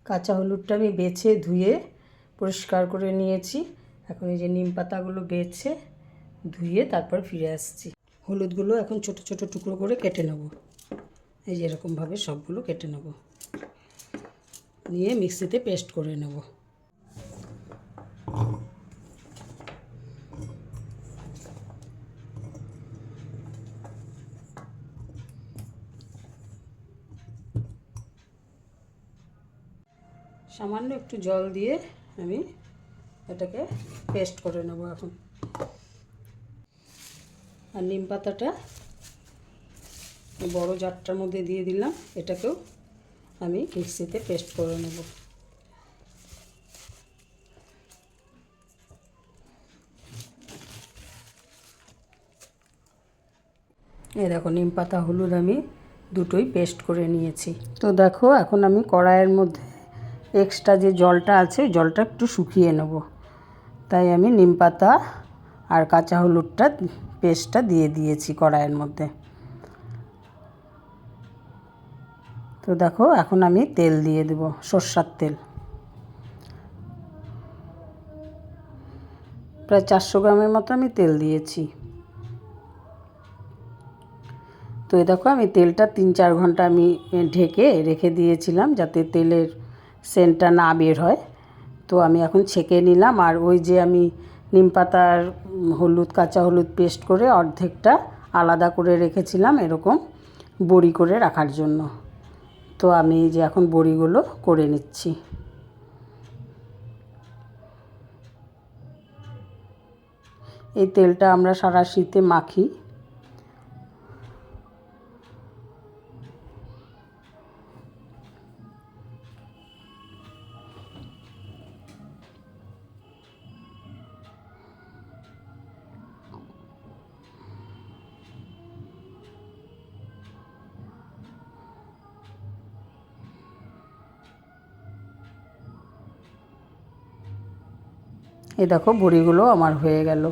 কাঁচা হলুদটা আমি বেছে ধুয়ে পরিষ্কার করে নিয়েছি। এখন এই যে নিম পাতাগুলো বেছে ধুয়ে তারপর ফিরে আসছি। হলুদগুলো এখন ছোট ছোট টুকরো করে কেটে নেব। এই যে এরকমভাবে সবগুলো কেটে নেব, নিয়ে মিক্সিতে পেস্ট করে নেব। সামান্য একটু জল দিয়ে আমি এটাকে পেস্ট করে নেব এখন। আর নিম পাতাটা বড় জারটার মধ্যে দিয়ে দিলাম, এটাকেও আমি মিক্সিতে পেস্ট করে নেব। এই দেখো নিম পাতা হলুদ আমি দুটোই পেস্ট করে নিয়েছি। তো দেখো এখন আমি কড়াইয়ের মধ্যে এক্সট্রা যে জলটা আছে জলটা একটু শুকিয়ে নেব, তাই আমি নিম পাতা আর কাঁচা হলুদটা পেস্টটা দিয়ে দিয়েছি কড়াইয়ের মধ্যে। তো দেখো এখন আমি তেল দিয়ে দেব, সরষের তেল। প্রায় 400 গ্রামের মতো আমি তেল দিয়েছি। তো এই দেখো আমি তেলটা 3-4 ঘন্টা আমি ঢেকে রেখে দিয়েছিলাম যাতে তেলের সেন্টটা না বের হয়। তো আমি এখন ছেঁকে নিলাম, আর ওই যে আমি নিম পাতার হলুদ কাঁচা হলুদ পেস্ট করে অর্ধেকটা আলাদা করে রেখেছিলাম এরকম বড়ি করে রাখার জন্য। তো আমি যে এখন বড়িগুলো করে নিচ্ছি। এই তেলটা আমরা সারা শীতে মাখি। এই দেখো বড়িগুলো আমার হয়ে গেল।